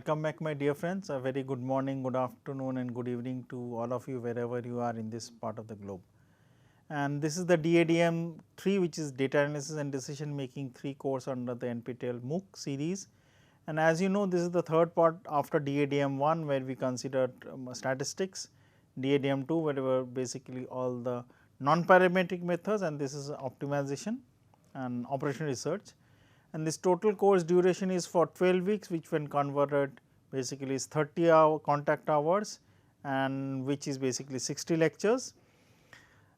welcome back my dear friends. A very good morning, good afternoon and good evening to all of you wherever you are in this part of the globe. And this is the DADM 3, which is Data Analysis and Decision Making 3 course under the NPTEL MOOC series. And as you know, this is the third part after DADM 1 where we considered statistics, DADM 2 where were basically all the non-parametric methods, and this is optimization and operational research. And this total course duration is for 12 weeks, which when converted basically is 30 contact hours, and which is basically 60 lectures.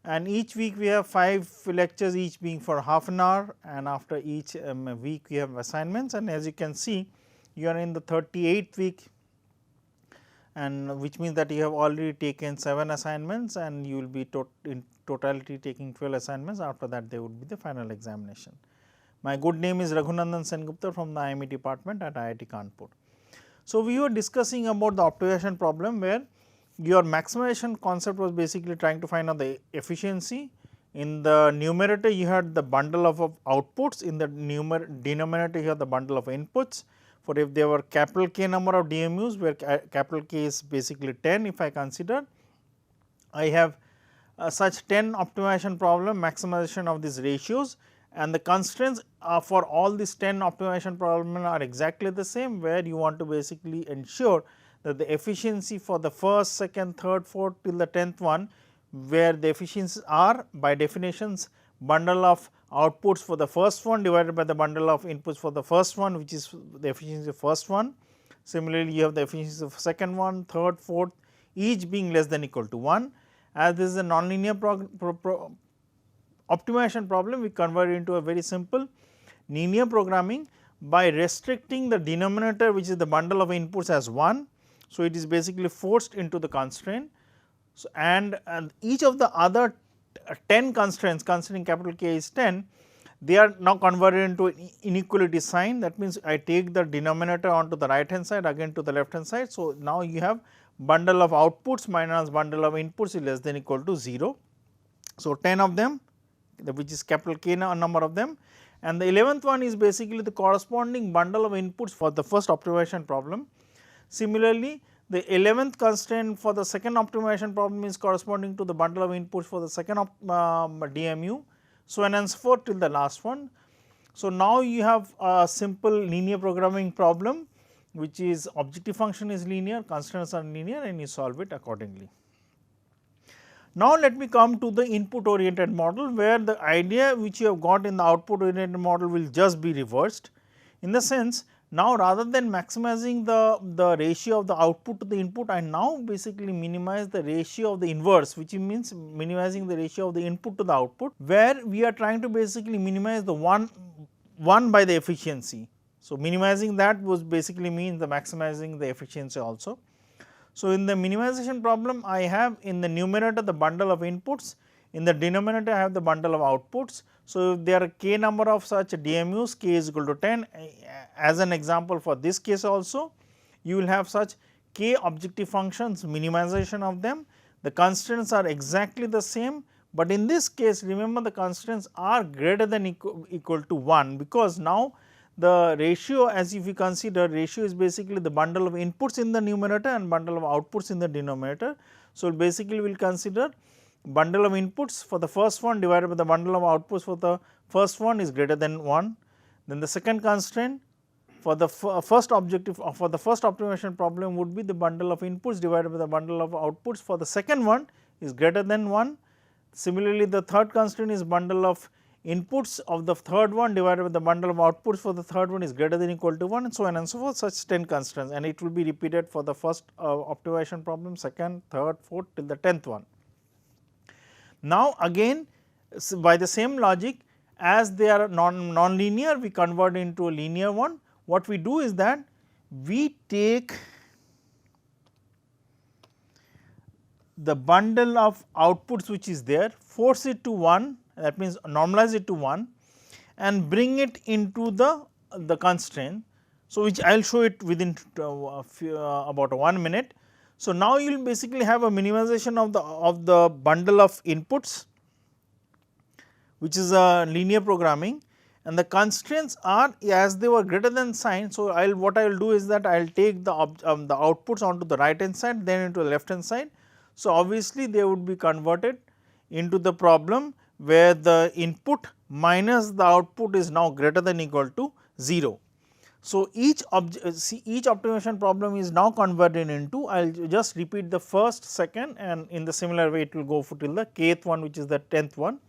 And each week we have 5 lectures, each being for half an hour, and after each week we have assignments. And as you can see, you are in the 38th week, and which means that you have already taken 7 assignments and you will be in totality taking 12 assignments. After that there would be the final examination. My good name is Raghunandan Sengupta from the IME department at IIT Kanpur. So, we were discussing about the optimization problem where your maximization concept was basically trying to find out the efficiency. In the numerator you had the bundle of outputs, in the denominator you have the bundle of inputs. For if there were capital K number of DMUs, where capital K is basically 10, if I consider, I have such 10 optimization problem, maximization of these ratios, and the constraints for all these 10 optimization problems are exactly the same, where you want to basically ensure that the efficiency for the first, second, third, fourth till the 10th one, where the efficiencies are by definitions bundle of outputs for the first one divided by the bundle of inputs for the first one, which is the efficiency of first one. Similarly, you have the efficiency of second one, third, fourth, each being less than equal to 1. As this is a nonlinear optimization problem, we convert it into a very simple linear programming by restricting the denominator, which is the bundle of inputs, as 1. So, it is basically forced into the constraint. So, and each of the other 10 constraints, considering capital K is 10, they are now converted into an inequality sign. That means, I take the denominator onto the right hand side, again to the left hand side. So, now you have bundle of outputs minus bundle of inputs is less than equal to 0. So, 10 of them, which is capital K number of them, and the 11th one is basically the corresponding bundle of inputs for the first optimization problem. Similarly, the 11th constraint for the second optimization problem is corresponding to the bundle of inputs for the second DMU, so on and so forth till the last one. So, now you have a simple linear programming problem, which is objective function is linear, constraints are linear, and you solve it accordingly. Now, let me come to the input oriented model, where the idea which you have got in the output oriented model will just be reversed. In the sense, now rather than maximizing the ratio of the output to the input, I now basically minimize the ratio of the inverse, which means minimizing the ratio of the input to the output, where we are trying to basically minimize the 1 by the efficiency. So, minimizing that was basically means the maximizing the efficiency also. So, in the minimization problem, I have in the numerator the bundle of inputs, in the denominator I have the bundle of outputs. So, if there are k number of such DMUs, k is equal to 10, as an example for this case also, you will have such k objective functions, minimization of them. The constraints are exactly the same, but in this case remember the constraints are greater than equal to 1, because now the ratio, as if you consider, ratio is basically the bundle of inputs in the numerator and bundle of outputs in the denominator. So, basically we will consider bundle of inputs for the first one divided by the bundle of outputs for the first one is greater than 1. Then the second constraint for the first objective for the first optimization problem would be the bundle of inputs divided by the bundle of outputs for the second one is greater than 1. Similarly, the third constraint is bundle of inputs of the third one divided by the bundle of outputs for the third one is greater than equal to 1, and so on and so forth, such 10 constraints, and it will be repeated for the first optimization problem, second, third, fourth till the 10th one. Now, again by the same logic, as they are non-linear, we convert into a linear one. What we do is that we take the bundle of outputs which is there, force it to 1, that means normalize it to 1 and bring it into the constraint. So, which I will show it within about 1 minute. So, now you will basically have a minimization of the bundle of inputs, which is a linear programming, and the constraints are as they were greater than sign. So, what I will do is that I will take the outputs onto the right hand side, then into the left hand side. So, obviously, they would be converted into the problem where the input minus the output is now greater than equal to 0. So, each optimization problem is now converted into, I will just repeat the first, second, and in the similar way it will go for till the kth one, which is the 10th one.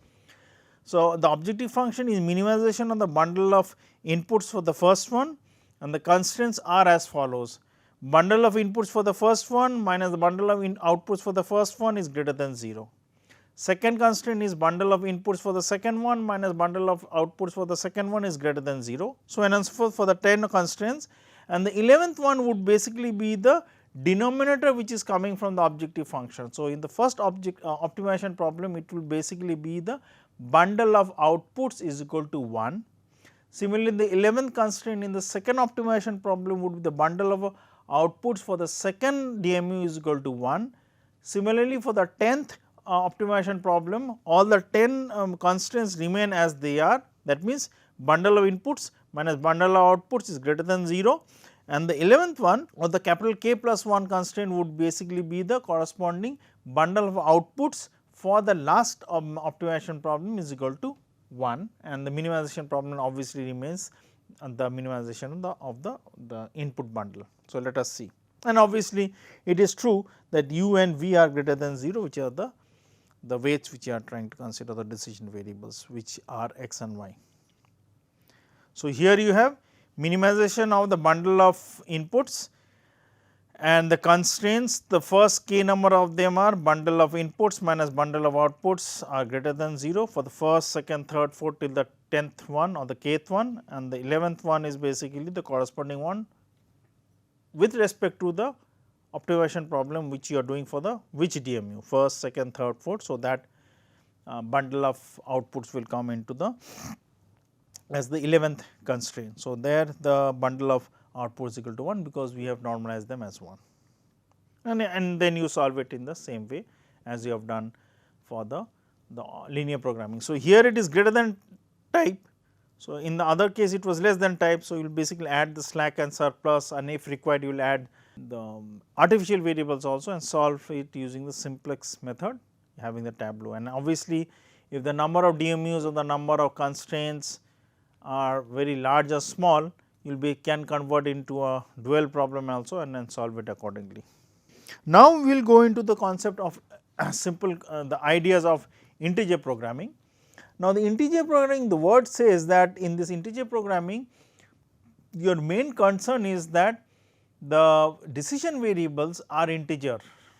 So, the objective function is minimization of the bundle of inputs for the first one, and the constraints are as follows: bundle of inputs for the first one minus the bundle of outputs for the first one is greater than 0. Second constraint is bundle of inputs for the second one minus bundle of outputs for the second one is greater than 0. So, and so forth for the 10 constraints, and the 11th one would basically be the denominator which is coming from the objective function. So, in the first optimization problem, it will basically be the bundle of outputs is equal to 1. Similarly, the 11th constraint in the second optimization problem would be the bundle of outputs for the second DMU is equal to 1. Similarly, for the 10th optimization problem, all the 10 constraints remain as they are, that means bundle of inputs minus bundle of outputs is greater than 0, and the 11th one or the capital K plus 1 constraint would basically be the corresponding bundle of outputs for the last optimization problem is equal to 1, and the minimization problem obviously remains the minimization of the input bundle. So, let us see, and obviously it is true that u and v are greater than 0, which are the weights which you are trying to consider, the decision variables which are x and y. So, here you have minimization of the bundle of inputs and the constraints, the first k number of them are bundle of inputs minus bundle of outputs are greater than 0 for the first, second, third, fourth till the 10th one or the kth one, and the 11th one is basically the corresponding one with respect to the optimization problem which you are doing for the which DMU first, second, third, fourth. So, that bundle of outputs will come into the as the 11th constraint. So, there the bundle of output is equal to 1 because we have normalized them as 1, and then you solve it in the same way as you have done for the linear programming. So, here it is greater than type. So, in the other case it was less than type. So, you will basically add the slack and surplus, and if required you will add the artificial variables also and solve it using the simplex method having the tableau. And obviously, if the number of DMUs or the number of constraints are very large or small, you will can convert into a dual problem also and then solve it accordingly. Now, we will go into the concept of simple the ideas of integer programming. Now, the integer programming, the word says that in this integer programming your main concern is that the decision variables are integer,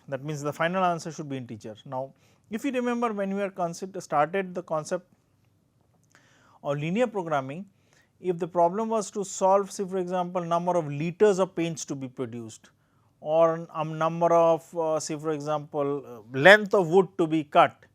that means the final answer should be integer. Now, if you remember when we are started the concept of linear programming, if the problem was to solve, say for example, number of liters of paints to be produced or a number of say for example, length of wood to be cut.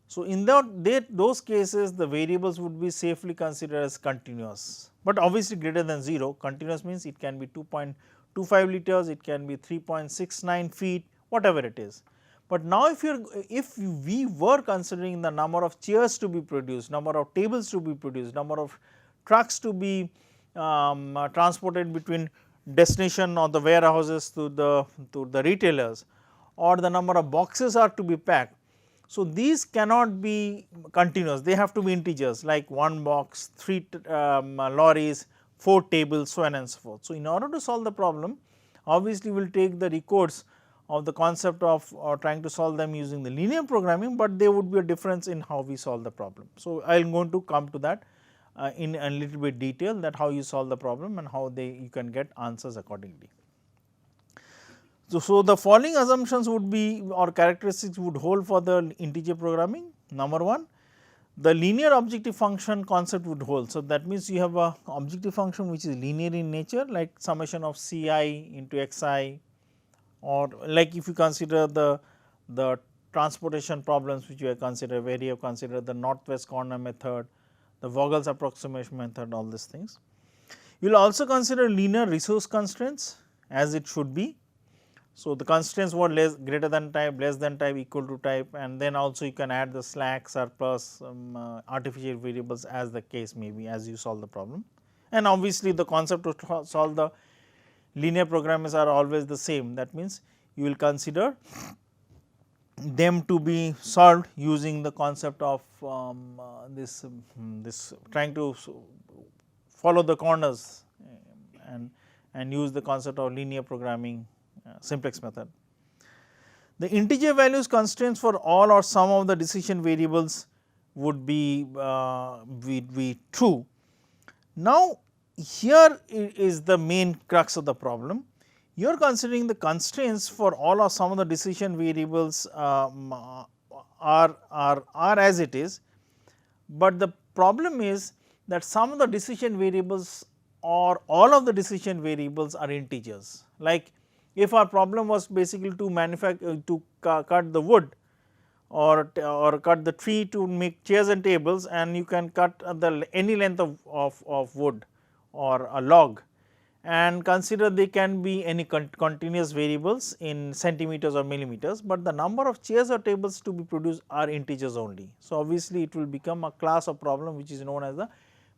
So, in those cases the variables would be safely considered as continuous, but obviously greater than 0. Continuous means it can be 2.25 liters, it can be 3.69 feet, whatever it is. But now, if we were considering the number of chairs to be produced, number of tables to be produced, number of trucks to be transported between destination or the warehouses to the retailers, or the number of boxes are to be packed. So, these cannot be continuous, they have to be integers like 1 box, 3 lorries, 4 tables, so on and so forth. So, in order to solve the problem, obviously we will take the records of the concept of trying to solve them using the linear programming, but there would be a difference in how we solve the problem. So, I am going to come to that in a little bit detail, that how you solve the problem and how you can get answers accordingly. So, the following assumptions would be or characteristics would hold for the integer programming. Number 1, the linear objective function concept would hold. So, that means you have a objective function which is linear in nature, like summation of Ci into Xi, or like if you consider the transportation problems which you have considered, where you have considered the northwest corner method, the Vogel's approximation method, all these things. You will also consider linear resource constraints as it should be. So, the constraints were greater than type, less than type, equal to type, and then also you can add the slack, surplus, artificial variables as the case may be as you solve the problem. And obviously, the concept to solve the linear programs are always the same. That means, you will consider them to be solved using the concept of this trying to follow the corners and use the concept of linear programming simplex method. The integer values constraints for all or some of the decision variables would be true. Now, here is the main crux of the problem. You are considering the constraints for all or some of the decision variables are as it is, but the problem is that some of the decision variables or all of the decision variables are integers. Like if our problem was basically to cut the wood or cut the tree to make chairs and tables, and you can cut any length of wood or a log, and consider they can be any continuous variables in centimeters or millimeters, but the number of chairs or tables to be produced are integers only. So, obviously, it will become a class of problem which is known as the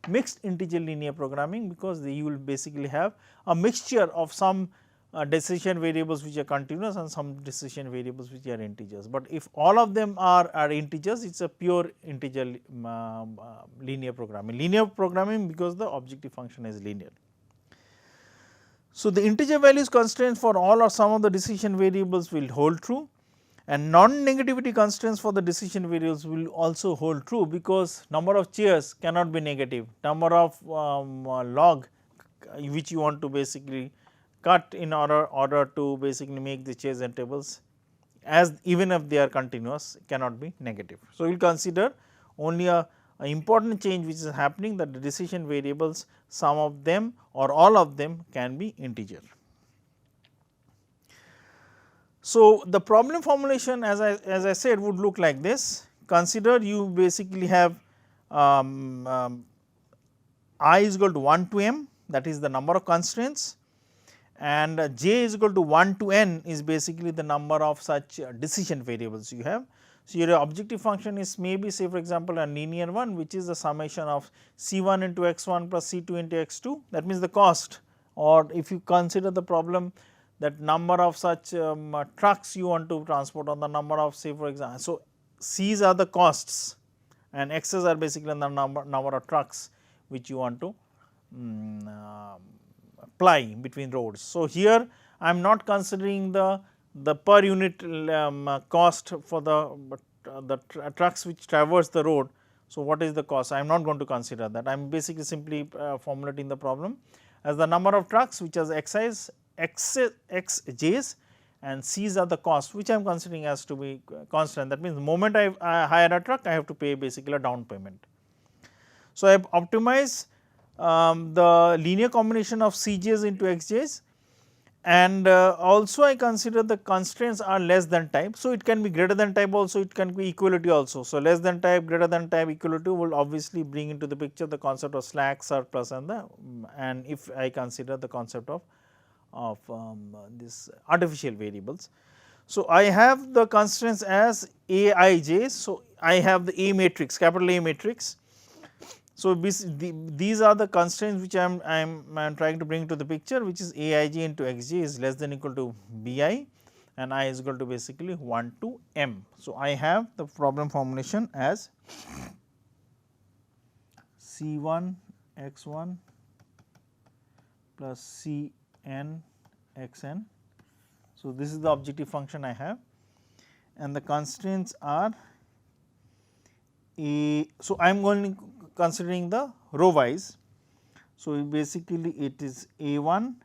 mixed integer linear programming, because you will basically have a mixture of some decision variables which are continuous and some decision variables which are integers. But if all of them are integers, it is a pure integer linear programming because the objective function is linear. So, the integer values constraints for all or some of the decision variables will hold true, and non-negativity constraints for the decision variables will also hold true, because number of chairs cannot be negative, number of log which you want to basically cut in order to basically make the chairs and tables, as even if they are continuous, cannot be negative. So, we will consider only a important change which is happening, that the decision variables, some of them or all of them can be integer. So, the problem formulation as I said would look like this. Consider you basically have I is equal to 1 to m, that is the number of constraints, and j is equal to 1 to n is basically the number of such decision variables you have. So, your objective function is maybe, say for example, a linear one, which is the summation of C1 into x1 plus C2 into x2, that means the cost, or if you consider the problem that number of such trucks you want to transport, on the number of, say for example. So, C's are the costs and X's are basically the number of trucks which you want to apply between roads. So, here I am not considering the per unit cost for the trucks which traverse the road. So, what is the cost? I am not going to consider that. I am basically simply formulating the problem as the number of trucks which has x's, xj's, and c's are the cost which I am considering as to be constant. That means, the moment I hire a truck, I have to pay basically a down payment. So, I have optimized the linear combination of cj's into xj's, and also I consider the constraints are less than type. So, it can be greater than type also, it can be equality also. So, less than type, greater than type, equality will obviously bring into the picture the concept of slack, surplus, and if I consider the concept of this artificial variables. So, I have the constraints as aij. So, I have the A matrix, capital A matrix. So, these are the constraints which I am trying to bring to the picture, which is aij into xj is less than equal to bi, and I is equal to basically 1 to m. So, I have the problem formulation as C1 x1 plus Cn xn. So, this is the objective function I have, and the constraints are a. So, I am going to considering the row wise. So, basically it is a1,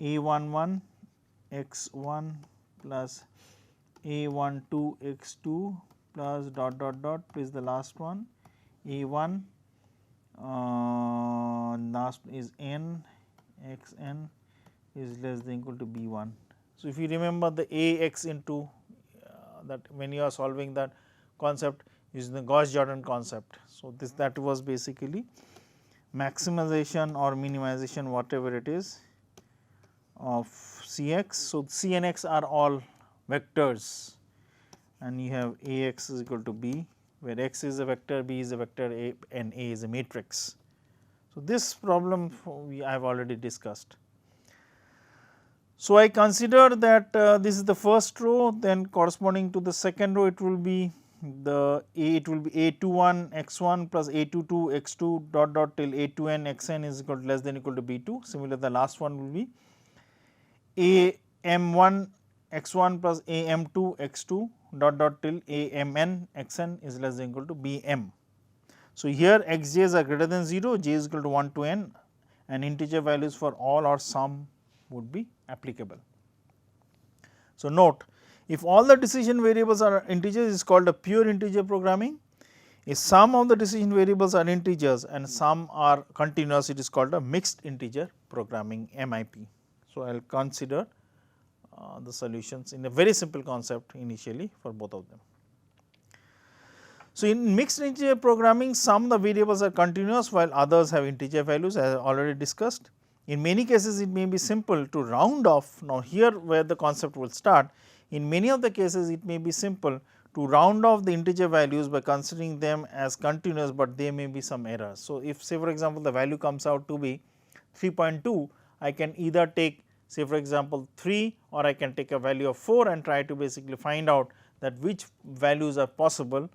a11 x1 plus a12 x2 plus dot dot dot is the last one, a1 last is n, xn is less than equal to b1. So, if you remember the ax into that when you are solving that concept using the Gauss-Jordan concept. So, that was basically maximization or minimization, whatever it is, of Cx. So, C and x are all vectors and you have Ax is equal to B, where x is a vector, B is a vector, A and A is a matrix. So, this problem I have already discussed. So, I consider that this is the first row, then corresponding to the second row it will be A21 x1 plus A22 x2 dot dot till A2n xn is equal to less than equal to B2. Similarly, the last one will be AM1 x1 plus AM2 x2 dot dot till AMN xn is less than equal to BM. So, here xj's are greater than 0, j is equal to 1 to n and integer values for all or some would be applicable. So, note, if all the decision variables are integers, it is called a pure integer programming. If some of the decision variables are integers and some are continuous, it is called a mixed integer programming MIP. So, I will consider the solutions in a very simple concept initially for both of them. So, in mixed integer programming, some of the variables are continuous while others have integer values, as I already discussed. In many cases, it may be simple to round off. Now, here where the concept will start, in many of the cases it may be simple to round off the integer values by considering them as continuous, but there may be some errors. So, if say for example, the value comes out to be 3.2, I can either take say for example 3 or I can take a value of 4 and try to basically find out that which values are possible.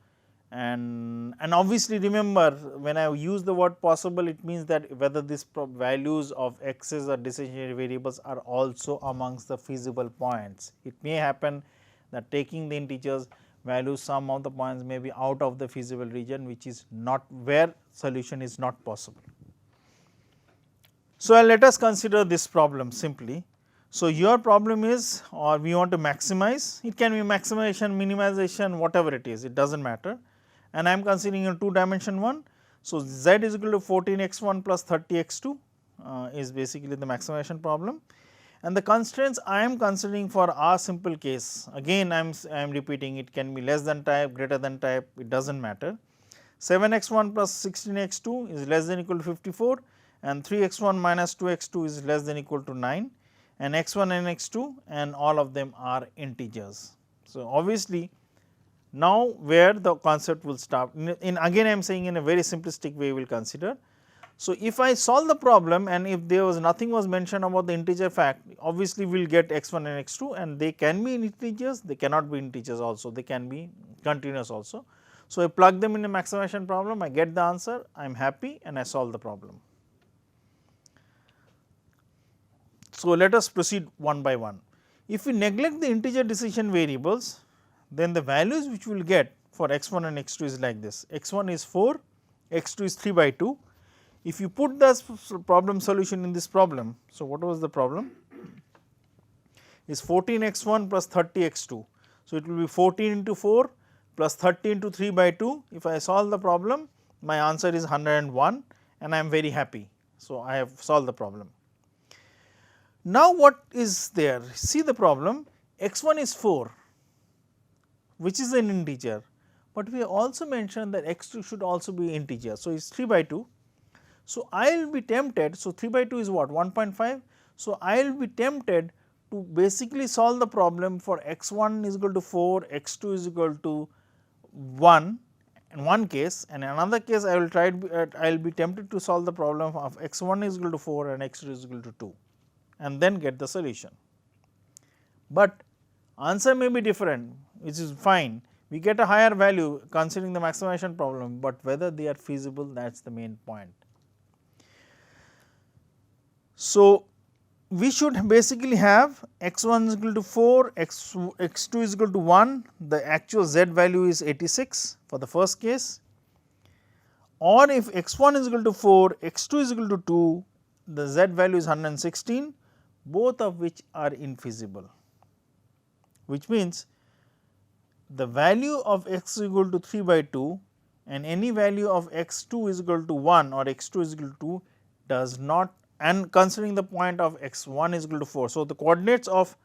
And obviously remember, when I use the word possible, it means that whether these values of x's or decision variables are also amongst the feasible points. It may happen that taking the integers values, some of the points may be out of the feasible region, which is not where solution is not possible. So, let us consider this problem simply. So, your problem is, or we want to maximize, it can be maximization, minimization, whatever it is, it does not matter, and I am considering a 2 dimension one. So, z is equal to 14 x1 plus 30 x2 is basically the maximization problem, and the constraints I am considering for our simple case, again I am repeating, it can be less than type, greater than type, it does not matter. 7 x1 plus 16 x2 is less than equal to 54 and 3 x1 minus 2 x2 is less than equal to 9 and x1 and x2 and all of them are integers. So, obviously, now where the concept will start, in again I am saying in a very simplistic way we will consider. So, if I solve the problem and if there was nothing was mentioned about the integer fact, obviously we will get x1 and x2 and they can be integers, they cannot be integers also, they can be continuous also. So, I plug them in a maximization problem, I get the answer, I am happy and I solve the problem. So, let us proceed one by one. If we neglect the integer decision variables, then the values which we will get for x1 and x2 is like this, x1 is 4, x2 is 3 by 2. If you put the problem solution in this problem, so what was the problem? Is 14 x1 plus 30 x2. So, it will be 14 into 4 plus 30 into 3 by 2. If I solve the problem, my answer is 101 and I am very happy. So, I have solved the problem. Now, what is there? See the problem, x1 is 4, which is an integer, but we also mentioned that x2 should also be integer. So, it is 3 by 2. So, I will be tempted, so 3 by 2 is what, 1.5. So, I will be tempted to basically solve the problem for x1 is equal to 4, x2 is equal to 1 in one case, and in another case I will try to I will be tempted to solve the problem of x1 is equal to 4 and x2 is equal to 2 and then get the solution. But answer may be different, which is fine, we get a higher value considering the maximization problem, but whether they are feasible, that is the main point. So, we should basically have x1 is equal to 4, x2 is equal to 1, the actual z value is 86 for the first case, or if x1 is equal to 4, x2 is equal to 2, the z value is 116, both of which are infeasible, which means the value of x is equal to 3 by 2 and any value of x2 is equal to 1 or x2 is equal to 2 does not, and considering the point of x1 is equal to 4. So, the coordinates of,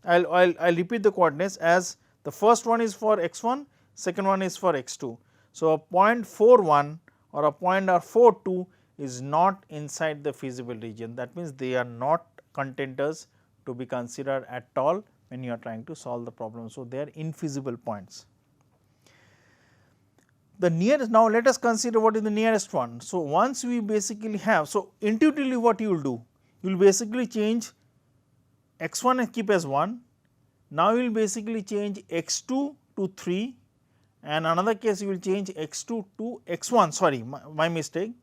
I will repeat the coordinates as the first one is for x1, second one is for x2. So, a point 41 or a point 42 is not inside the feasible region, that means they are not contenders to be considered at all when you are trying to solve the problem. So, they are infeasible points. The nearest, now let us consider what is the nearest one. So, once we basically have, so intuitively what you will do, you will basically change x1 and keep as 1. Now, you will basically change x2 to 3 and another case you will change x2 to x1, sorry my mistake,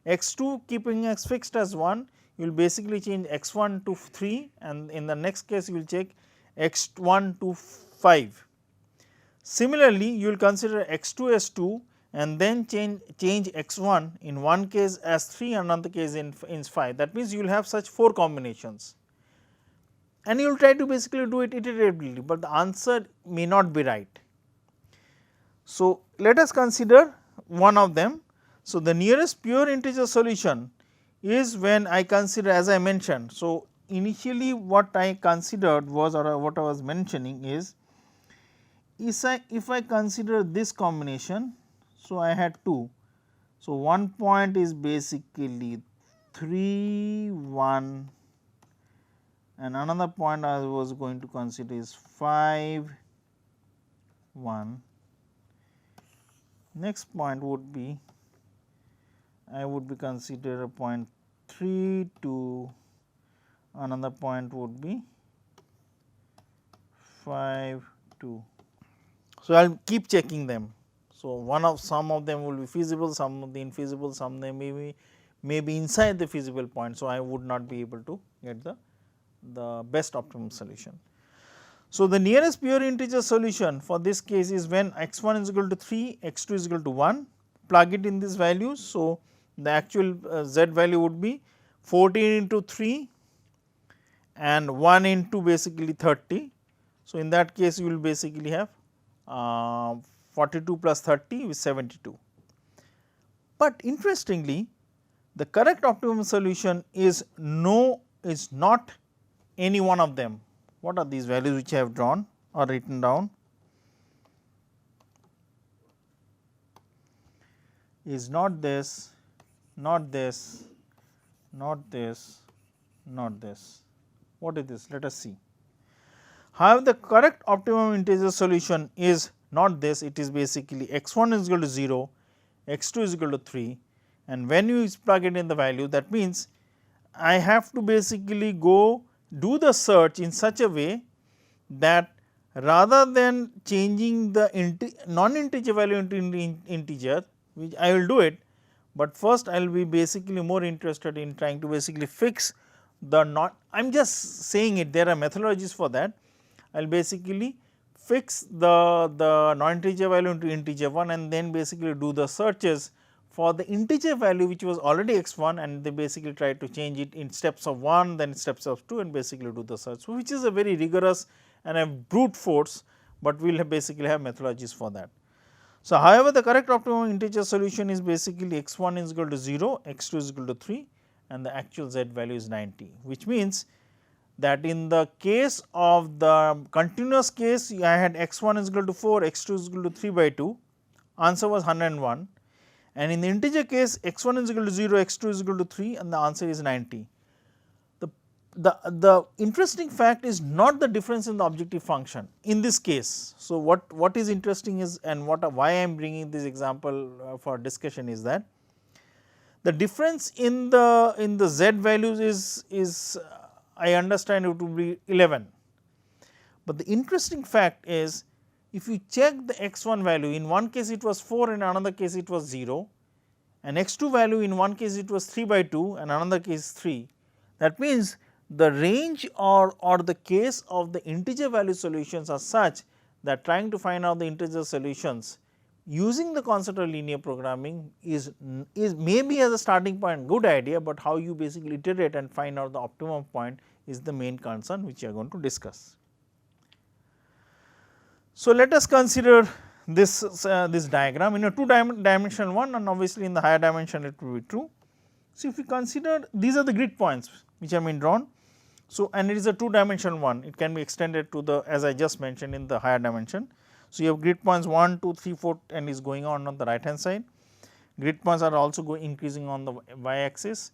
x2 keeping as fixed as 1, you will basically change x1 to 3 and in the next case you will check x1 to 5. Similarly, you will consider x2 as 2 and then change x1 in one case as 3 and another case in 5. That means, you will have such 4 combinations and you will try to basically do it iteratively, but the answer may not be right. So, let us consider one of them. So, the nearest pure integer solution is when I consider, as I mentioned. So, initially what I considered was, or what I was mentioning is, if I consider this combination. So, I had 2. So, one point is basically 3 1 and another point I was going to consider is 5 1. Next point would be, I would be consider a point 3 2, another point would be 5 2. So, I will keep checking them. So, some of them will be feasible, some of the infeasible, some of them may be inside the feasible point. So, I would not be able to get the best optimum solution. So, the nearest pure integer solution for this case is when x1 is equal to 3, x2 is equal to 1, plug it in these values. So, the actual z value would be 14 into 3 and 1 into basically 30. So, in that case you will basically have 42 plus 30 is 72. But interestingly, the correct optimum solution is not any one of them. What are these values which I have drawn or written down? Is not this, not this, not this, not this. What is this? Let us see. However, the correct optimum integer solution is not this, it is basically x1 is equal to 0, x2 is equal to 3 and when you plug it in the value, that means I have to basically go do the search in such a way that rather than changing the non-integer value into integer, which I will do it, but first I will be basically more interested in trying to basically fix the I am just saying it, there are methodologies for that. I will basically fix the non-integer value into integer 1 and then basically do the searches for the integer value which was already x1 and they basically try to change it in steps of 1, then steps of 2 and basically do the search, which is a very rigorous and a brute force, but we will basically have methodologies for that. So, however, the correct optimum integer solution is basically x1 is equal to 0, x2 is equal to 3 and the actual z value is 90, which means that in the case of the continuous case I had x1 is equal to 4, x2 is equal to 3 by 2, answer was 101. And in the integer case x1 is equal to 0, x2 is equal to 3 and the answer is 90. The interesting fact is not the difference in the objective function in this case. So, what is interesting is and why I am bringing this example for discussion is that the difference in the z values is I understand it to be 11, but the interesting fact is if you check the x1 value, in one case it was 4 in another case it was 0 and x2 value in one case it was 3 by 2 and another case 3. That means, the range or the case of the integer value solutions are such that trying to find out the integer solutions using the concept of linear programming is maybe as a starting point good idea, but how you basically iterate and find out the optimum point is the main concern which we are going to discuss. So, let us consider this diagram in a 2-dimensional one and obviously in the higher dimension it will be true. So, if we consider these are the grid points which have been drawn. So, and it is a 2-dimensional one, it can be extended to the as I just mentioned in the higher dimension. So, you have grid points 1, 2, 3, 4 and is going on the right hand side. Grid points are also increasing on the y axis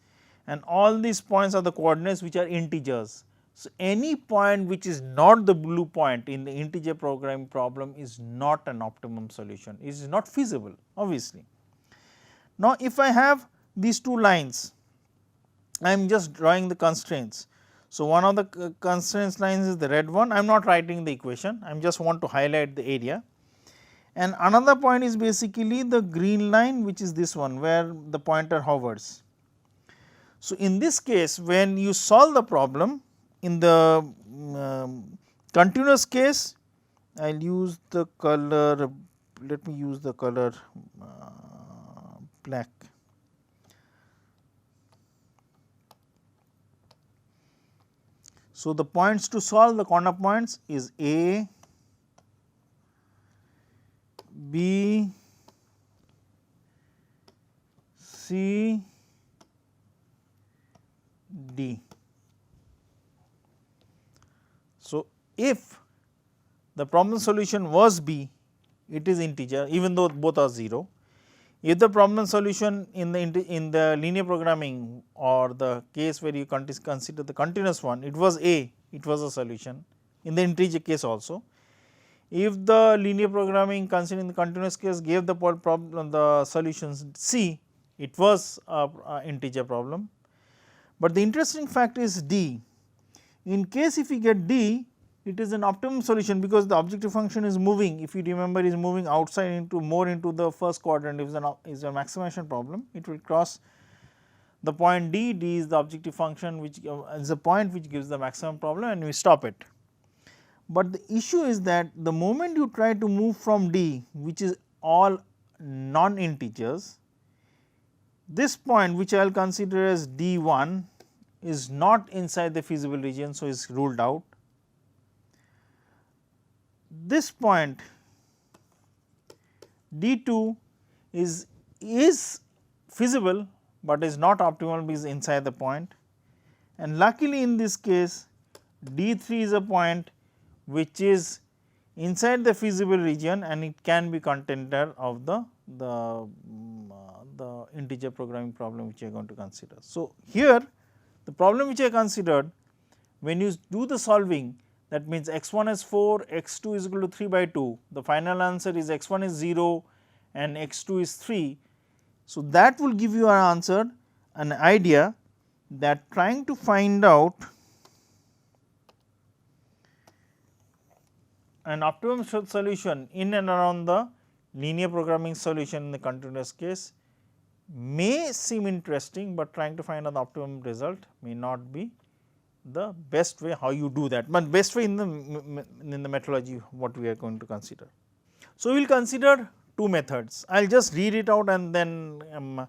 and all these points are the coordinates which are integers. So, any point which is not the blue point in the integer programming problem is not an optimum solution, it is not feasible obviously. Now, if I have these two lines, I am just drawing the constraints. So, one of the constraints lines is the red one, I am not writing the equation, I am just want to highlight the area, and another point is basically the green line, which is this one where the pointer hovers. So, in this case when you solve the problem in the continuous case, I will use the color, let me use the color black. So, the points to solve the corner points is A, B, C, D. So, if the problem solution was B, it is integer even though both are 0. If the problem solution in the linear programming or the case where you consider the continuous one, it was A, it was a solution in the integer case also. If the linear programming considering the continuous case gave the problem the solutions C, it was a integer problem. But the interesting fact is D. In case if we get D, it is an optimum solution because the objective function is moving, if you remember, is moving outside into more into the first quadrant. If it is a maximization problem, it will cross the point D. D is the objective function which is a point which gives the maximum problem, and we stop it. But the issue is that the moment you try to move from D, which is all non integers, this point which I will consider as D1 is not inside the feasible region, so is ruled out. This point D2 is feasible, but is not optimal because inside the point, and luckily in this case D3 is a point which is inside the feasible region and it can be contender of the integer programming problem which we are going to consider. So, here the problem which I considered, when you do the solving, that means x1 is 4, x2 is equal to 3 by 2, the final answer is x1 is 0 and x2 is 3. So, that will give you an answer, an idea that trying to find out an optimum solution in and around the linear programming solution in the continuous case may seem interesting, but trying to find an optimum result may not be the best way how you do that, but best way in the methodology what we are going to consider. So, we will consider two methods. I will just read it out and then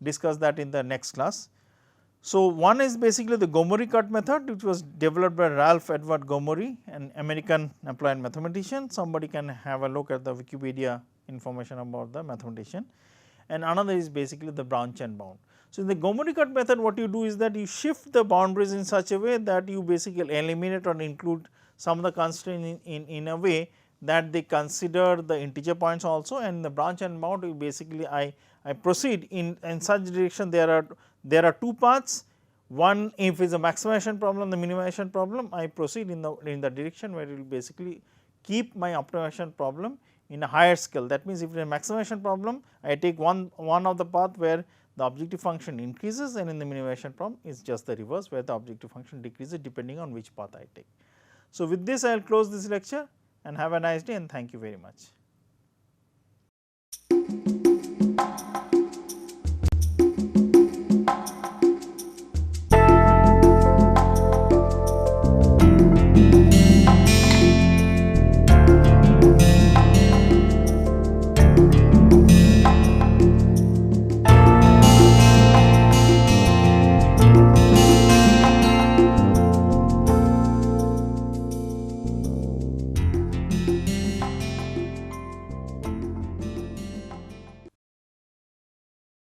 discuss that in the next class. So, one is basically the Gomory cut method, which was developed by Ralph Edward Gomory, an American applied mathematician. Somebody can have a look at the Wikipedia information about the mathematician, and another is basically the branch and bound. So, in the Gomory cut method, what you do is that you shift the boundaries in such a way that you basically eliminate or include some of the constraints in a way that they consider the integer points also, and in the branch and bound you basically I proceed in such direction. There are two paths, one if it is a maximization problem, the minimization problem, I proceed in the direction where it will basically keep my optimization problem in a higher scale. That means, if it is a maximization problem, I take one of the path where the objective function increases, and in the minimization problem is just the reverse where the objective function decreases depending on which path I take. So, with this I will close this lecture and have a nice day, and thank you very much.